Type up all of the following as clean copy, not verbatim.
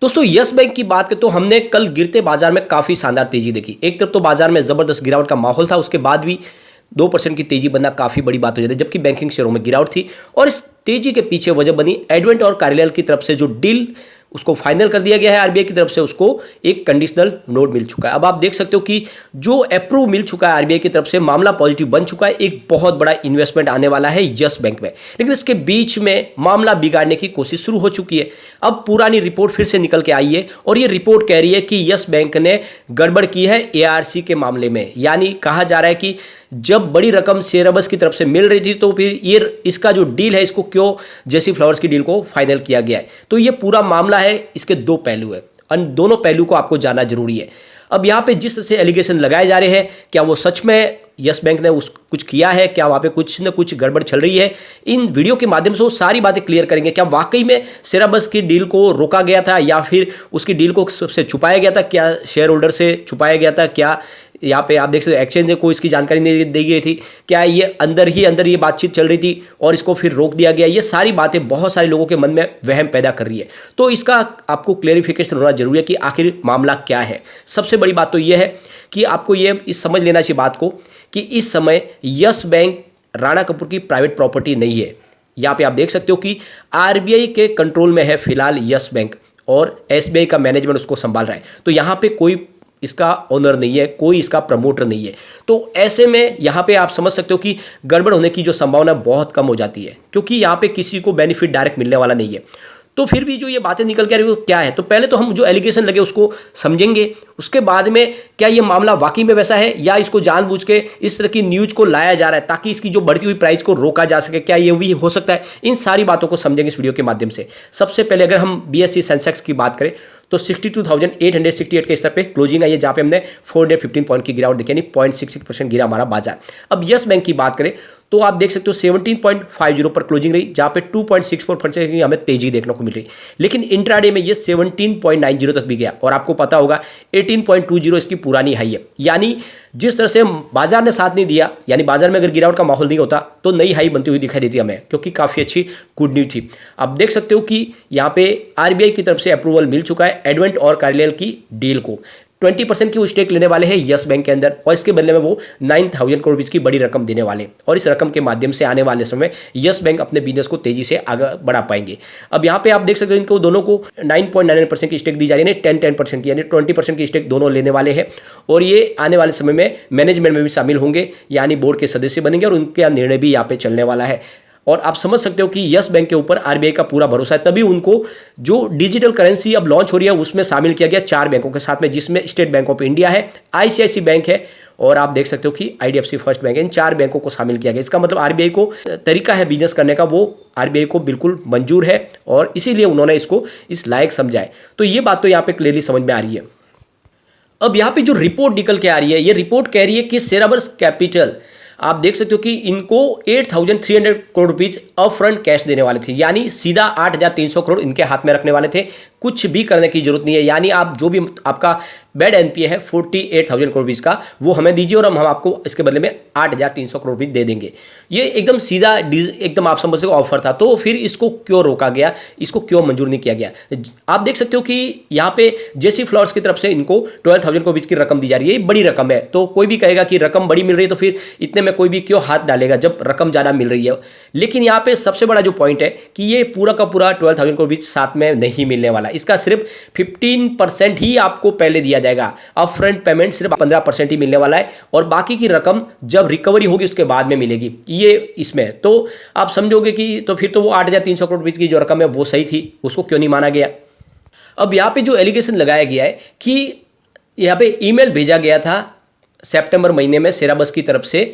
दोस्तों yes bank की बात करें तो हमने कल गिरते बाजार में काफ़ी शानदार तेजी देखी। एक तरफ तो बाजार में ज़बरदस्त गिरावट का माहौल था, उसके बाद भी 2% की तेजी बनना काफ़ी बड़ी बात हो जाती है, जबकि बैंकिंग शेयरों में गिरावट थी। और इस तेजी के पीछे वजह बनी एडवेंट और कार्यालय की तरफ से जो डील उसको फाइनल कर दिया गया है, आरबीआई की तरफ से उसको एक कंडीशनल नोट मिल चुका है। अब आप देख सकते हो कि जो अप्रूव मिल चुका है आरबीआई की तरफ से, मामला पॉजिटिव बन चुका है। एक बहुत बड़ा इन्वेस्टमेंट आने वाला है यस बैंक में, लेकिन इसके बीच में मामला बिगाड़ने की कोशिश शुरू हो चुकी है। अब पुरानी रिपोर्ट फिर से निकल के आई है और ये रिपोर्ट कह रही है कि यस बैंक ने गड़बड़ की है एआरसी के मामले में। यानी कहा जा रहा है कि जब बड़ी रकम शेयरबस की तरफ से मिल रही थी तो फिर ये इसका जो डील है इसको क्यों जेसी फ्लावर्स की डील को फाइनल किया गया है। तो ये पूरा मामला है, इसके दो पहलू है, दोनों पहलू को आपको जानना जरूरी है। अब यहाँ पे जिस तरह से एलिगेशन लगाए जा रहे हैं, क्या वो सच में यस बैंक ने कुछ किया है, क्या वहाँ पे कुछ न कुछ गड़बड़ चल रही है, इन वीडियो के माध्यम से वो सारी बातें क्लियर करेंगे। क्या वाकई में शेयरबस की डील को रोका गया था या फिर उसकी डील को सबसे छुपाया गया था, क्या शेयर होल्डर से छुपाया गया था, क्या यहाँ पे आप देख सकते हो एक्सचेंज को इसकी जानकारी नहीं दी गई थी, क्या ये अंदर ये बातचीत चल रही थी और इसको फिर रोक दिया गया। ये सारी बातें बहुत सारे लोगों के मन में वहम पैदा कर रही है, तो इसका आपको क्लेरिफिकेशन होना जरूरी है कि आखिर मामला क्या है। सबसे बड़ी बात तो ये है कि आपको ये इस समझ लेना चाहिए बात को कि इस समय यस बैंक राणा कपूर की प्राइवेट प्रॉपर्टी नहीं है। यहाँ पे आप देख सकते हो कि आरबीआई के कंट्रोल में है फिलहाल यस बैंक और एसबीआई का मैनेजमेंट उसको संभाल रहा है। तो यहाँ पे कोई इसका ओनर नहीं है, कोई इसका प्रमोटर नहीं है। तो ऐसे में यहाँ पे आप समझ सकते हो कि गड़बड़ होने की जो संभावना बहुत कम हो जाती है, क्योंकि यहाँ पे किसी को बेनिफिट डायरेक्ट मिलने वाला नहीं है। तो फिर भी जो ये बातें निकल के आ रही है वो क्या है, तो पहले तो हम जो एलिगेशन लगे उसको समझेंगे, उसके बाद में क्या ये मामला वाकई में वैसा है या इसको जानबूझ के इस तरह की न्यूज को लाया जा रहा है ताकि इसकी जो बढ़ती हुई प्राइस को रोका जा सके, क्या ये भी हो सकता है। इन सारी बातों को समझेंगे इस वीडियो के माध्यम से। सबसे पहले अगर हम बीएसई सेंसेक्स की बात करें तो 62,868 के स्तर पे क्लोजिंग आई है, जहाँ पे हमने 415 पॉइंट की गिरावट देखी, यानी 0.66% गिरा हमारा बाजार। अब यस बैंक की बात करें तो आप देख सकते हो 17.50 पर क्लोजिंग रही, जहाँ पे 2.64% की हमें तेजी देखने को मिल रही। लेकिन इंट्राडे में ये 17.90 तक भी गया और आपको पता होगा 18.20 इसकी पुरानी हाई है। यानी जिस तरह से बाजार ने साथ नहीं दिया, यानी बाजार में अगर गिरावट का माहौल नहीं होता तो नई हाई बनती हुई दिखाई देती हमें, क्योंकि काफ़ी अच्छी गुड न्यूज थी। आप देख सकते हो कि यहाँ पे आरबीआई की तरफ से अप्रूवल मिल चुका है एडवेंट और कार्यालय की डील को। 20% की वो स्टेक लेने वाले हैं यस बैंक के अंदर और इसके बदले में वो 9,000 करोड़ रुपये की बड़ी रकम देने वाले हैं और इस रकम के माध्यम से आने वाले समय यस बैंक अपने बिजनेस को तेजी से आगे बढ़ा पाएंगे। अब यहाँ पे आप देख सकते हो इनको दोनों को 9.99% की स्टेक दी जा रही है, 10% की, यानी 20% की स्टेक दोनों लेने वाले हैं और ये आने वाले समय में मैनेजमेंट में भी शामिल होंगे, यानी बोर्ड के सदस्य बनेंगे और उनका निर्णय भी यहाँ पे चलने वाला है। और आप समझ सकते हो कि यस बैंक के ऊपर आरबीआई का पूरा भरोसा है, तभी उनको जो डिजिटल करेंसी अब लॉन्च हो रही है उसमें शामिल किया गया 4 बैंकों के साथ में, जिसमें स्टेट बैंक ऑफ इंडिया है, आईसीआईसी बैंक है और आप देख सकते हो कि आईडीएफसी फर्स्ट बैंक है। इन 4 बैंकों को शामिल किया गया। इसका मतलब आरबीआई को तरीका है बिजनेस करने का, वो आरबीआई को बिल्कुल मंजूर है और इसीलिए उन्होंने इसको इस लायक समझा है। तो ये बात तो यहाँ पे क्लियरली समझ में आ रही है। अब यहाँ पे जो रिपोर्ट निकल के आ रही है, ये रिपोर्ट कह रही है कि शेयरबस कैपिटल आप देख सकते हो कि इनको 8,300 crore rupees up front cash देने वाले थे, यानी सीधा 8,300 करोड़ इनके हाथ में रखने वाले थे, कुछ भी करने की जरूरत नहीं है। यानी आप जो भी आपका बेड एनपीए है 48,000 करोड़ रुपीज का, वो हमें दीजिए और हम आपको इसके बदले में 8,300 करोड़ रुपीज दे देंगे। ये एकदम सीधा एकदम आप समझ सकते हो ऑफर था। तो फिर इसको क्यों रोका गया, इसको क्यों मंजूर नहीं किया गया। आप देख सकते हो कि यहाँ पे जेसी फ्लावर्स की तरफ से इनको 12,000 करोड़ रुपीज की रकम दी जा रही है, ये बड़ी रकम है। तो कोई भी कहेगा कि रकम बड़ी मिल रही है तो फिर इतने में कोई भी क्यों हाथ डालेगा जब रकम ज़्यादा मिल रही है। लेकिन यहाँ पे सबसे बड़ा जो पॉइंट है कि ये पूरा का पूरा 12,000 करोड़ रुपीज साथ में नहीं मिलने वाला, इसका सिर्फ 15% ही आपको पहले दिया जाएगा। अब फ्रंट पेमेंट सिर्फ 15% ही मिलने वाला है और बाकी की रकम जब रिकवरी होगी उसके बाद में मिलेगी। ये इसमें तो आप समझोगे कि तो फिर तो वो 8,300 करोड़ रुपीज की जो रकम है वो सही थी, उसको क्यों नहीं माना गया। अब यहाँ पे जो एलिगेशन लगाया गया है कि यहाँ पे ईमेल भेजा गया था सितंबर महीने में शेयरबस की तरफ से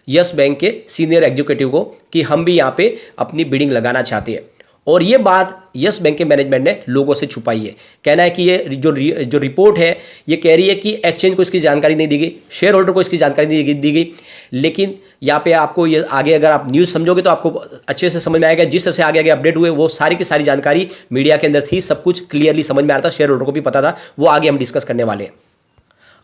यस बैंक के सीनियर एग्जीक्यूटिव को कि हम भी यहाँ पे अपनी बिडिंग लगाना चाहते हैं, और ये बात यस बैंक के मैनेजमेंट ने लोगों से छुपाई है। कहना है कि ये जो रिपोर्ट है ये कह रही है कि एक्सचेंज को इसकी जानकारी नहीं दी गई, शेयर होल्डर को इसकी जानकारी नहीं दी गई। लेकिन यहाँ पे आपको ये आगे अगर आप न्यूज़ समझोगे तो आपको अच्छे से समझ में आएगा। जिस तरह से आगे अपडेट हुए वो सारी की सारी जानकारी मीडिया के अंदर थी, सब कुछ क्लियरली समझ में आ रहा था, शेयर होल्डर को भी पता था, वो आगे हम डिस्कस करने वाले हैं।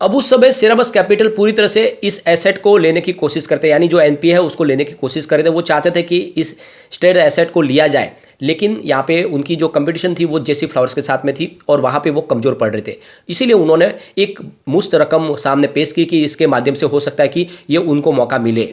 अब उस समय शेयरबस कैपिटल पूरी तरह से इस एसेट को लेने की कोशिश करते हैं, यानी जो एनपीए है उसको लेने की कोशिश कर रहे थे। वो चाहते थे कि इस स्टेट एसेट को लिया जाए, लेकिन यहाँ पे उनकी जो कंपटीशन थी वो जेसी फ्लावर्स के साथ में थी और वहाँ पे वो कमज़ोर पड़ रहे थे। इसीलिए उन्होंने एक मुश्त रकम सामने पेश की कि इसके माध्यम से हो सकता है कि ये उनको मौका मिले।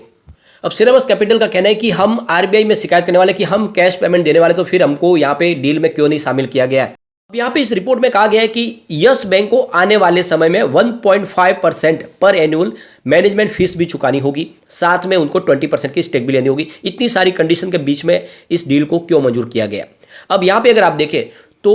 अब सिराबस कैपिटल का कहना है कि हम आरबीआई में शिकायत करने वाले कि हम कैश पेमेंट देने वाले, तो फिर हमको यहाँ पे डील में क्यों नहीं शामिल किया गया है। अब यहाँ पे इस रिपोर्ट में कहा गया है कि यस बैंक को आने वाले समय में 1.5% पर एनुअल मैनेजमेंट फीस भी चुकानी होगी, साथ में उनको 20% की स्टेक भी लेनी होगी। इतनी सारी कंडीशन के बीच में इस डील को क्यों मंजूर किया गया। अब यहाँ पे अगर आप देखें तो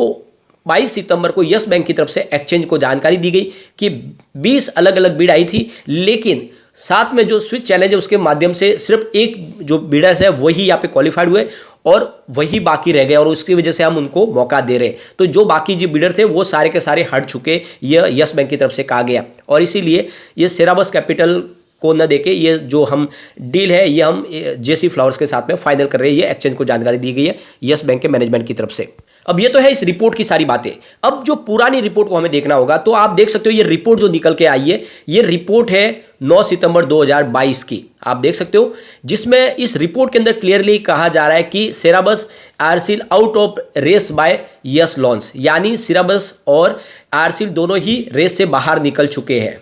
22 सितंबर को यस बैंक की तरफ से एक्सचेंज को जानकारी दी गई कि 20 अलग अलग बिड आई थी, लेकिन साथ में जो स्विच चैलेंज है उसके माध्यम से सिर्फ एक जो बिडर्स है वही यहाँ पे क्वालिफाइड हुए और वही बाकी रह गए और उसकी वजह से हम उनको मौका दे रहे हैं। तो जो बाकी जो बिडर थे वो सारे के सारे हट चुके, यह यस बैंक की तरफ से कहा गया और इसीलिए ये सिराबस कैपिटल को न देके ये जो हम डील है ये हम जेसी फ्लावर्स के साथ में फाइनल कर रहे हैं। ये एक्सचेंज को जानकारी दी गई है यस बैंक के मैनेजमेंट की तरफ से। अब ये तो है इस रिपोर्ट की सारी बातें। अब जो पुरानी रिपोर्ट को हमें देखना होगा, तो आप देख सकते हो ये रिपोर्ट जो निकल के आई है, ये रिपोर्ट है 9 सितंबर 2022 की, आप देख सकते हो, जिसमें इस रिपोर्ट के अंदर क्लियरली कहा जा रहा है कि सिराबस आरसील आउट ऑफ रेस बाय यस लॉन्स, यानी सिराबस और आरसील दोनों ही रेस से बाहर निकल चुके हैं।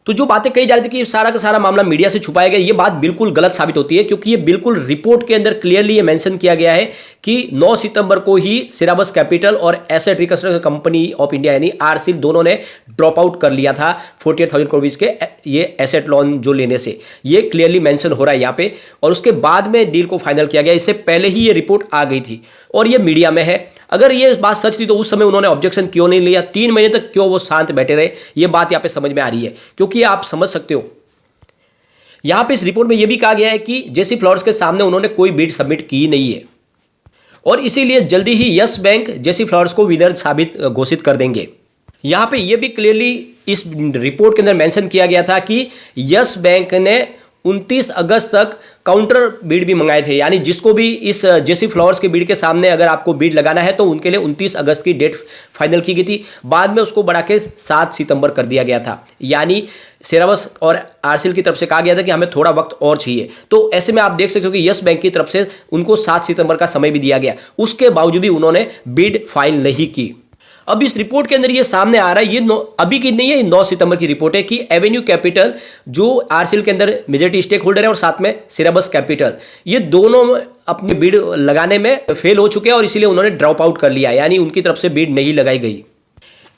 तो जो बातें कही जा रही थी कि सारा का सारा मामला मीडिया से छुपाया गया, ये बात बिल्कुल गलत साबित होती है, क्योंकि ये बिल्कुल रिपोर्ट के अंदर क्लियरली ये मेंशन किया गया है कि 9 सितंबर को ही सिराबस कैपिटल और asset reconstruction company of India यानी आरसील दोनों ने ड्रॉप आउट कर लिया था 48,000 करोड़ के ये एसेट लोन जो लेने से, ये क्लियरली मेंशन हो रहा है यहाँ पे। और उसके बाद में डील को फाइनल किया गया, इससे पहले ही ये रिपोर्ट आ गई थी और ये मीडिया में है। अगर ये बात सच थी तो उस समय उन्होंने ऑब्जेक्शन क्यों नहीं लिया, 3 महीने तक क्यों वो शांत बैठे रहे, ये बात यहाँ पे समझ में आ रही है। क्योंकि आप समझ सकते हो यहाँ पे इस रिपोर्ट में ये भी कहा गया है कि जेसी फ्लावर्स के सामने उन्होंने कोई बिड सबमिट की नहीं है और इसीलिए जल्दी ही यस बैंक जेसी फ्लावर्स को विनर साबित घोषित कर देंगे। यहाँ पे ये भी क्लियरली इस रिपोर्ट के अंदर मेंशन किया गया था कि यस बैंक ने 29 अगस्त तक काउंटर बीड भी मंगाए थे, यानी जिसको भी इस जेसी फ्लावर्स के बीड के सामने अगर आपको बीड लगाना है तो उनके लिए 29 अगस्त की डेट फाइनल की गई थी। बाद में उसको बढ़ा के 7 सितंबर कर दिया गया था, यानी सिराबस और आरसील की तरफ से कहा गया था कि हमें थोड़ा वक्त और चाहिए। तो ऐसे में आप देख सकते हो कि यस बैंक की तरफ से उनको 7 सितंबर का समय भी दिया गया, उसके बावजूद भी उन्होंने बीड फाइल नहीं की। अब इस रिपोर्ट के अंदर ये सामने आ रहा है, ये अभी की नहीं है, 9 सितंबर की रिपोर्ट है कि एवेन्यू कैपिटल जो आरसील के अंदर मेजॉरिटी स्टेक होल्डर है और साथ में सिराबस कैपिटल, ये दोनों अपने बिड लगाने में फेल हो चुके हैं और इसीलिए उन्होंने ड्रॉप आउट कर लिया, यानी उनकी तरफ से बिड नहीं लगाई गई।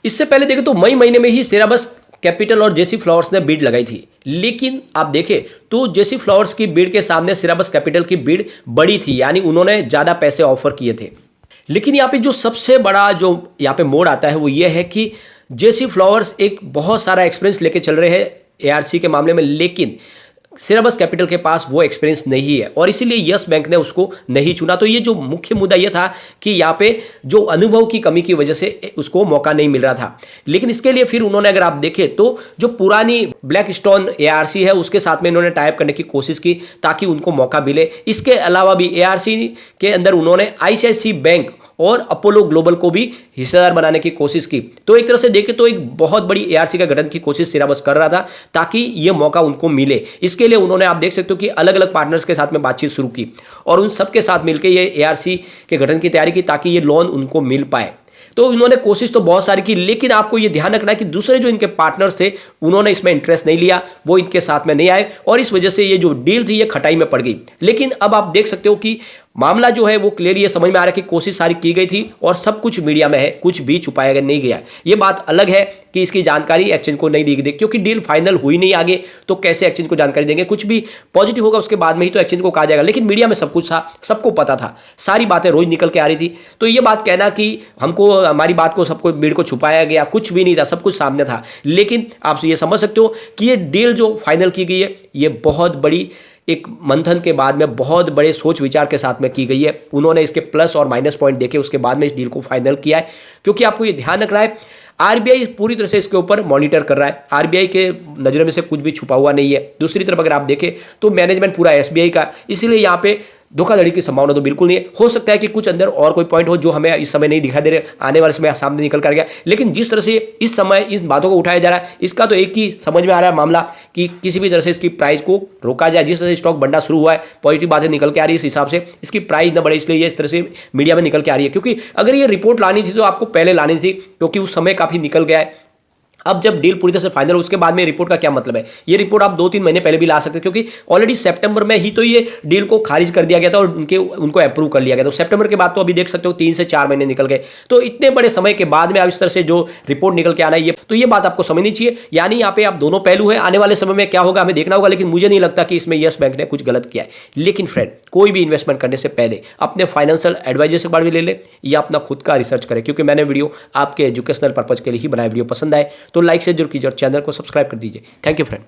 इससे पहले देखें तो मई महीने में ही सिराबस कैपिटल और जेसी फ्लावर्स ने बिड लगाई थी, लेकिन आप देखें तो जेसी फ्लावर्स की बिड के सामने सिराबस कैपिटल की बिड बड़ी थी, यानी उन्होंने ज़्यादा पैसे ऑफर किए थे। लेकिन यहाँ पे जो सबसे बड़ा जो यहाँ पे मोड़ आता है वो ये है कि जेसी फ्लावर्स एक बहुत सारा एक्सपीरियंस लेके चल रहे हैं एआरसी के मामले में, लेकिन सिराबस कैपिटल के पास वो एक्सपीरियंस नहीं है और इसीलिए यस बैंक ने उसको नहीं चुना। तो ये जो मुख्य मुद्दा ये था कि यहाँ पे जो अनुभव की कमी की वजह से उसको मौका नहीं मिल रहा था। लेकिन इसके लिए फिर उन्होंने, अगर आप देखें तो जो पुरानी ब्लैक स्टोन एआरसी है उसके साथ में इन्होंने टाइप करने की कोशिश की ताकि उनको मौका मिले। इसके अलावा भी एआरसी के अंदर उन्होंने आईसीआईसीआई बैंक और अपोलो ग्लोबल को भी हिस्सेदार बनाने की कोशिश की। तो एक तरह से देखें तो एक बहुत बड़ी एआरसी का गठन की कोशिश सिराबस कर रहा था ताकि ये मौका उनको मिले। इसके लिए उन्होंने, आप देख सकते हो कि अलग अलग पार्टनर्स के साथ में बातचीत शुरू की और उन सबके साथ मिलकर ये एआरसी के गठन की तैयारी की ताकि ये लोन उनको मिल पाए। तो उन्होंने कोशिश तो बहुत सारी की, लेकिन आपको ये ध्यान रखना है कि दूसरे जो इनके पार्टनर्स थे उन्होंने इसमें इंटरेस्ट नहीं लिया, वो इनके साथ में नहीं आए और इस वजह से ये जो डील थी ये खटाई में पड़ गई। लेकिन अब आप देख सकते हो कि मामला जो है वो क्लियरली ये समझ में आ रहा है कि कोशिश सारी की गई थी और सब कुछ मीडिया में है, कुछ भी छुपाया नहीं गया। ये बात अलग है कि इसकी जानकारी एक्सचेंज को नहीं दी गई, क्योंकि डील फाइनल हुई नहीं आगे, तो कैसे एक्सचेंज को जानकारी देंगे। कुछ भी पॉजिटिव होगा उसके बाद में ही तो एक्सचेंज को कहा जाएगा, लेकिन मीडिया में सब कुछ था, सबको पता था, सारी बातें रोज निकल के आ रही थी। तो ये बात कहना कि हमको हमारी बात को सबको भीड़ को छुपाया गया, कुछ भी नहीं था, सब कुछ सामने था। लेकिन आप ये समझ सकते हो कि ये डील जो फाइनल की गई है ये बहुत बड़ी एक मंथन के बाद में बहुत बड़े सोच विचार के साथ में की गई है। उन्होंने इसके प्लस और माइनस पॉइंट देखे उसके बाद में इस डील को फाइनल किया है, क्योंकि आपको ये ध्यान रखना है आरबीआई पूरी तरह से इसके ऊपर मॉनिटर कर रहा है। आरबीआई के नज़र में से कुछ भी छुपा हुआ नहीं है। दूसरी तरफ अगर आप देखें तो मैनेजमेंट पूरा एसबीआई का, इसीलिए यहाँ पे धोखाधड़ी की संभावना तो बिल्कुल नहीं है। हो सकता है कि कुछ अंदर और कोई पॉइंट हो जो हमें इस समय नहीं दिखाई दे रहे, आने वाले समय सामने निकल कर गया। लेकिन जिस तरह से इस समय इस बातों को उठाया जा रहा है, इसका तो एक ही समझ में आ रहा है मामला कि किसी भी तरह से इसकी प्राइस को रोका जाए। जिस तरह से स्टॉक बढ़ना शुरू हुआ है, पॉजिटिव बातें निकल के आ रही है, इस हिसाब से इसकी प्राइस न बढ़े, इसलिए ये इस तरह से मीडिया में निकल के आ रही है। क्योंकि अगर ये रिपोर्ट लानी थी तो आपको पहले लानी थी, क्योंकि उस समय काफी निकल गया है। अब जब डील पूरी तरह से फाइनल हो उसके बाद में रिपोर्ट का क्या मतलब है? ये रिपोर्ट आप 2-3 महीने पहले भी ला सकते हैं, क्योंकि ऑलरेडी सितंबर में ही तो ये डील को खारिज कर दिया गया था और उनको अप्रूव कर लिया गया था। तो सितंबर के बाद तो अभी देख सकते हो 3 से 4 महीने निकल गए। तो इतने बड़े समय के बाद में अब इस तरह से जो रिपोर्ट निकल के आना है, ये बात आपको समझनी चाहिए। यानी यहाँ पे आप दोनों पहलू है, आने वाले समय में क्या होगा हमें देखना होगा। लेकिन मुझे नहीं लगता कि इसमें यस बैंक ने कुछ गलत किया है। लेकिन फ्रेंड, कोई भी इन्वेस्टमेंट करने से पहले अपने फाइनेंशियल एडवाइजर से बारे में ले ले या अपना खुद का रिसर्च करें, क्योंकि मैंने वीडियो आपके एजुकेशनल पर्पज के लिए ही बनाया। वीडियो पसंद आए तो लाइक से जरूर कीजिए और चैनल को सब्सक्राइब कर दीजिए। Thank you friend.